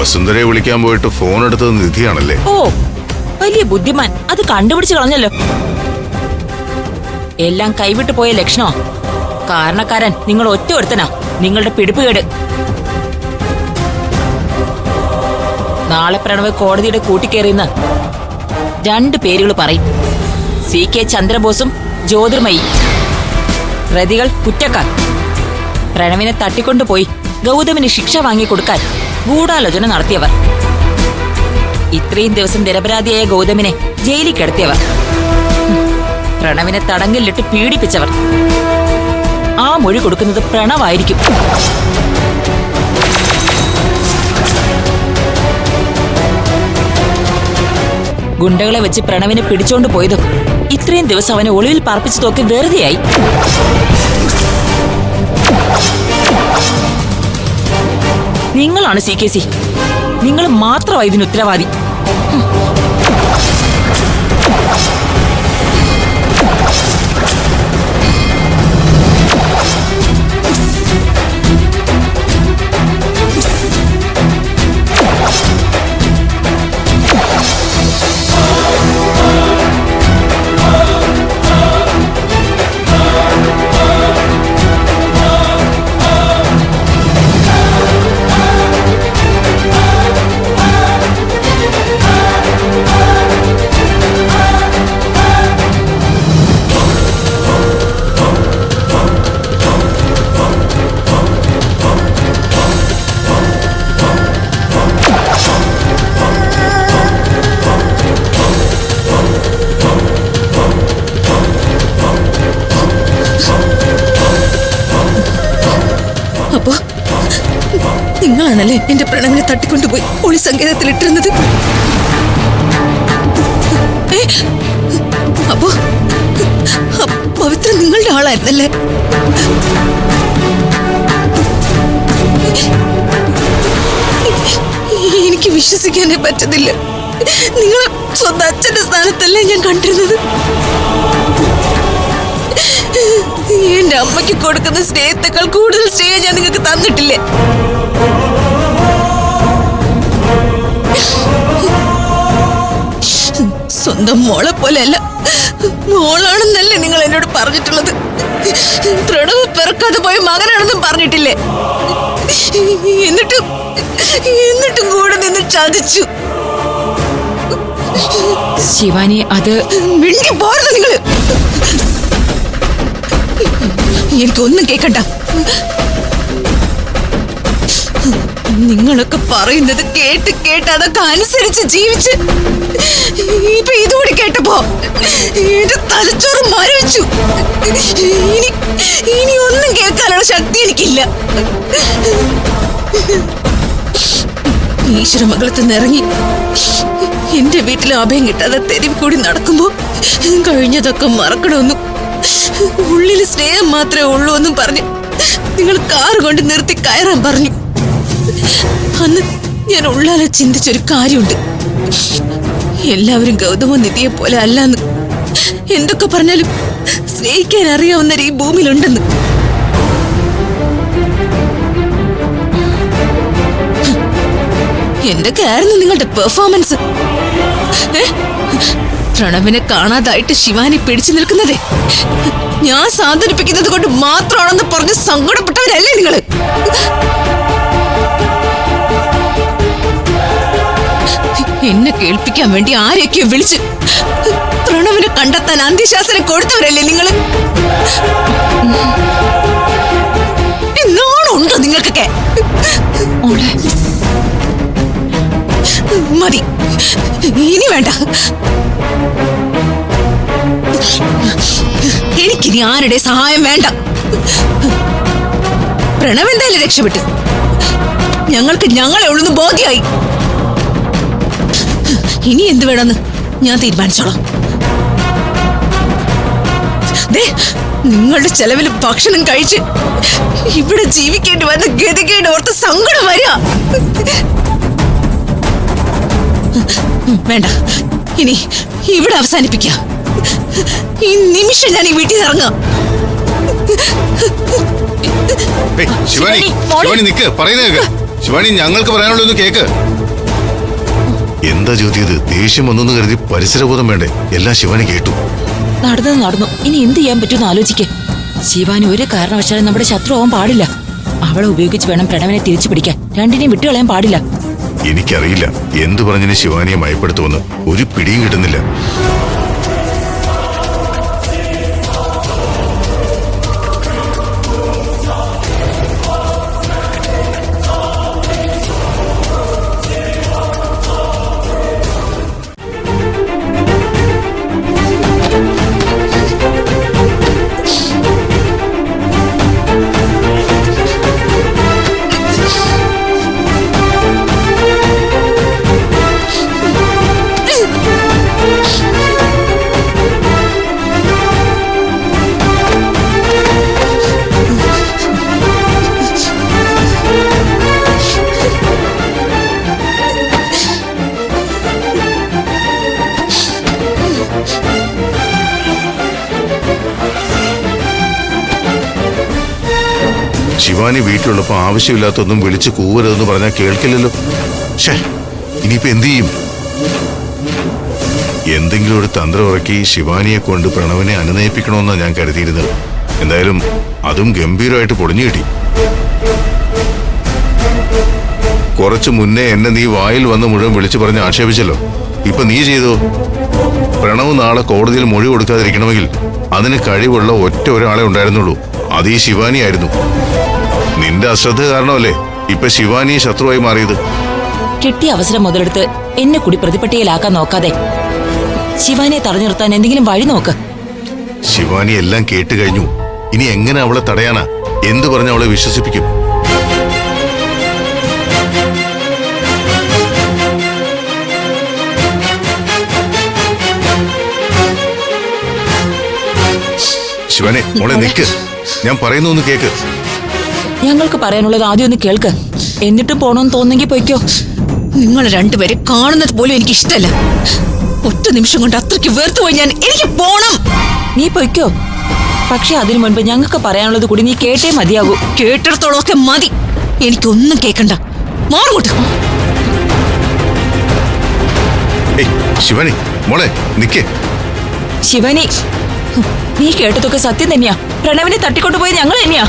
വസുന്ധരയെ വിളിക്കാൻ പോയിട്ട് ഫോൺ എടുത്തത് നിധിയാണല്ലേ? ഓ, വലിയ ബുദ്ധിമാൻ. അത് കണ്ടുപിടിച്ച് കളഞ്ഞല്ലോ. എല്ലാം കൈവിട്ടു പോയ ലക്ഷണമാ. കാരണക്കാരൻ നിങ്ങൾ ഒറ്റ ഒരുത്തനാ. നിങ്ങളുടെ പിടിപ്പുകേട്. നാളെ പ്രണവ് കോടതിയുടെ കൂട്ടിക്കേറിയെന്ന് 2 പേരുകൾ പറയും. CK ചന്ദ്രബോസും ജ്യോതിർമയി. പ്രതികൾ കുറ്റക്കാർ. പ്രണവിനെ തട്ടിക്കൊണ്ടുപോയി ഗൗതമിന് ശിക്ഷ വാങ്ങിക്കൊടുക്കാൻ ഗൂഢാലോചന നടത്തിയവർ. ഇത്രയും ദിവസം നിരപരാധിയായ ഗൗതമിനെ ജയിലിൽ കിടത്തിയവർ. പ്രണവിനെ തടങ്കലിലിട്ട് പീഡിപ്പിച്ചവർ. ആ മൊഴി കൊടുക്കുന്നത് പ്രണവായിരിക്കും. ഗുണ്ടകളെ വെച്ച് പ്രണവിനെ പിടിച്ചോണ്ട് പോയതും ഇത്രയും ദിവസം അവനെ ഒളിവിൽ പാർപ്പിച്ചതൊക്കെ വെറുതെയായി. നിങ്ങളാണ് CKC. നിങ്ങൾ മാത്രമാണ് ഇതിന് ഉത്തരവാദി. അപ്പോ നിങ്ങളാണല്ലേ എന്റെ പ്രണവിനെ തട്ടിക്കൊണ്ടുപോയി ഒളി സങ്കേതത്തിലിട്ടിരുന്നത്? അപ്പോ പവിത്ര നിങ്ങളുടെ ആളായിരുന്നല്ലേ? എനിക്ക് വിശ്വസിക്കാനേ പറ്റുന്നില്ല. നിങ്ങളെ സ്വന്തം അച്ഛന്റെ സ്ഥാനത്തല്ലേ ഞാൻ കണ്ടിരുന്നത്. എന്റെ അമ്മയ്ക്ക് കൊടുക്കുന്ന സ്നേഹത്തെക്കാൾ കൂടുതൽ സ്നേഹം ഞാൻ നിങ്ങൾക്ക് തന്നിട്ടില്ലേ? സ്വന്തം മോളെ പോലെയല്ല, മോളാണെന്നല്ലേ നിങ്ങൾ എന്നോട് പറഞ്ഞിട്ടുള്ളത്. പ്രണവ് പിറക്കാതെ പോയ മകനാണെന്നും പറഞ്ഞിട്ടില്ലേ? എന്നിട്ടും കൂടെ നിന്ന് ചതിച്ചു. ശിവാനി, അത് മിണ്ടി പോരുന്നു നിങ്ങള്. എനിക്കൊന്നും കേക്കണ്ട. നിങ്ങളൊക്കെ പറയുന്നത് കേട്ട് അതൊക്കെ അനുസരിച്ച് ജീവിച്ച് ഇപ്പൊ ഇതുകൂടി കേട്ടപ്പോ എന്റെ തലച്ചോറ് മരവിച്ചു. ഇനി ഒന്നും കേൾക്കാനുള്ള ശക്തി എനിക്കില്ല. ഈശ്വരമംഗലത്ത് നിന്ന് ഇറങ്ങി എന്റെ വീട്ടിൽ അഭയം കിട്ടാതെ തെരുവ് കൂടി നടക്കുമ്പോ കഴിഞ്ഞതൊക്കെ മറക്കണമെന്നും ഉള്ളിൽ സ്നേഹം മാത്രമേ ഉള്ളൂ എന്നും പറഞ്ഞ് നിങ്ങൾ കാറ് കൊണ്ട് നിർത്തി കയറാൻ പറഞ്ഞു. അന്ന് ഞാൻ ഉള്ളാലെ ചിന്തിച്ചൊരു കാര്യമുണ്ട്. എല്ലാവരും ഗൗതമ നിധിയെ പോലെ അല്ലാന്ന്. എന്തൊക്കെ പറഞ്ഞാലും സ്നേഹിക്കാൻ അറിയാവുന്നവർ ഈ ഭൂമിയിലുണ്ടെന്ന്. എന്തൊക്കെയായിരുന്നു നിങ്ങളുടെ പെർഫോമൻസ്? പ്രണവിനെ കാണാതായിട്ട് ശിവാനി പിടിച്ചു നിൽക്കുന്നതേ ഞാൻ സാന്ത്വനിപ്പിക്കുന്നത് കൊണ്ട് മാത്രമാണെന്ന് പറഞ്ഞ് സങ്കടപ്പെട്ടവരല്ലേ നിങ്ങള്? എന്നെ കേൾപ്പിക്കാൻ വേണ്ടി ആരെയൊക്കെയോ വിളിച്ച് പ്രണവിനെ കണ്ടെത്താൻ അന്ത്യശാസനം കൊടുത്തവരല്ലേ നിങ്ങള്? നാണുണ്ടോ നിങ്ങൾക്കൊക്കെ? മതി, ഇനി വേണ്ട. എനിക്കിനി ആരുടെ സഹായം വേണ്ട. പ്രണവ് എന്തായാലും രക്ഷപ്പെട്ടു. ഞങ്ങൾക്ക് ഞങ്ങളെ ഉള്ളു ബോധ്യായി. ഇനി എന്ത് വേണമെന്ന് ഞാൻ തീരുമാനിച്ചോളാം. നിങ്ങളുടെ ചെലവിൽ ഭക്ഷണം കഴിച്ച് ഇവിടെ ജീവിക്കേണ്ടി വന്ന ഗതികേട് ഓർത്ത് സങ്കടം വരിക. വേണ്ട, ഇനി ഇവിടെ അവസാനിപ്പിക്കാം. ഈ നിമിഷം ഞാൻ ഈ വീട്ടിൽ ഇറങ്ങാം. ശിവാനി, നിക്ക്, പറയുന്നത് ശിവാനി ഞങ്ങൾക്ക് പറയാനുള്ളൊന്ന് കേക്ക്. എന്താ ജ്യോതി ഇത്? ദേഷ്യം വന്നെന്ന് കരുതി പരിസരബോധം വേണ്ടേ? എല്ലാം ശിവാനി കേട്ടു. നടന്നത് നടന്നു. ഇനി എന്ത് ചെയ്യാൻ പറ്റുമെന്ന് ആലോചിക്ക്. ശിവാനി ഒരു കാരണവശാലും നമ്മുടെ ശത്രു ആവാൻ പാടില്ല. അവളെ ഉപയോഗിച്ച് വേണം പ്രണവിനെ തിരിച്ചു പിടിക്കാൻ. രണ്ടിനെയും വിട്ടുകളയാൻ പാടില്ല. എനിക്കറിയില്ല എന്തു പറഞ്ഞതിന് ശിവാനിയെ മയപ്പെടുത്തുമെന്ന്. ഒരു പിടിയും കിട്ടുന്നില്ല. ശിവാനി വീട്ടിലുള്ളപ്പോ ആവശ്യമില്ലാത്തൊന്നും വിളിച്ചു കൂവരുതെന്ന് പറഞ്ഞാൽ കേൾക്കില്ലല്ലോ. ഷേ, ഇനിയിപ്പോ എന്തു ചെയ്യും? എന്തെങ്കിലും ഒരു തന്ത്രം ഇറക്കി ശിവാനിയെ കൊണ്ട് പ്രണവിനെ അനുനയിപ്പിക്കണമെന്നാണ് ഞാൻ കരുതിയിരുന്നത്. എന്തായാലും അതും ഗംഭീരമായിട്ട് പൊടിഞ്ഞു കിട്ടി. കുറച്ചു മുന്നേ എന്നെ നീ വായിൽ വന്ന് മുഴുവൻ വിളിച്ചു പറഞ്ഞ് ആക്ഷേപിച്ചല്ലോ. ഇപ്പൊ നീ ചെയ്തോ? പ്രണവ് നാളെ കോടതിയിൽ മൊഴി കൊടുക്കാതിരിക്കണമെങ്കിൽ അതിന് കഴിവുള്ള ഒറ്റ ഒരാളെ ഉണ്ടായിരുന്നുള്ളൂ. അത് ഈ ശിവാനിയായിരുന്നു. നിന്റെ അശ്രദ്ധ കാരണമല്ലേ ഇപ്പൊ ശിവാനി ശത്രുവായി മാറിയത്. കിട്ടിയ അവസരം മുതലെടുത്ത് എന്നെ കൂടി പ്രതിപട്ടികയിലാക്കാൻ നോക്കാതെ ശിവാനിയെ തടഞ്ഞു നിർത്താൻ എന്തെങ്കിലും വഴി നോക്ക്. ശിവാനി എല്ലാം കേട്ട് കഴിഞ്ഞു. ഇനി എങ്ങനെ അവളെ തടയാനാ? എന്തു പറഞ്ഞ അവളെ വിശ്വസിപ്പിക്കും? ശിവാനി മോളെ നിക്ക്. ഞാൻ പറയുന്ന ഒന്ന് കേക്ക്. ഞങ്ങൾക്ക് പറയാനുള്ളത് ആദ്യം ഒന്ന് കേൾക്ക്. എന്നിട്ടും പോണോന്ന് തോന്നെങ്കിൽ പൊയ്ക്കോ. നിങ്ങൾ രണ്ടുപേരെ കാണുന്നത് പോലും എനിക്ക് ഇഷ്ടമല്ല. ഒറ്റ നിമിഷം കൊണ്ട് അത്രയ്ക്ക് വെറുത്തുപോയി ഞാൻ. എനിക്ക് പോണം. നീ പൊയ്ക്കോ. പക്ഷെ അതിനു മുൻപ് ഞങ്ങൾക്ക് പറയാനുള്ളത് കൂടി നീ കേട്ടേ മതിയാകൂ. കേട്ടിടത്തോളം ഒക്കെ മതി. എനിക്കൊന്നും കേൾക്കണ്ട. മാറുകൂട്ട്. ശിവാനി മോളെ നിക്കേ. ശിവാനി, നീ കേട്ടതൊക്കെ സത്യം തന്നെയാ. പ്രണവിനെ തട്ടിക്കൊണ്ടുപോയത് ഞങ്ങൾ തന്നെയാ.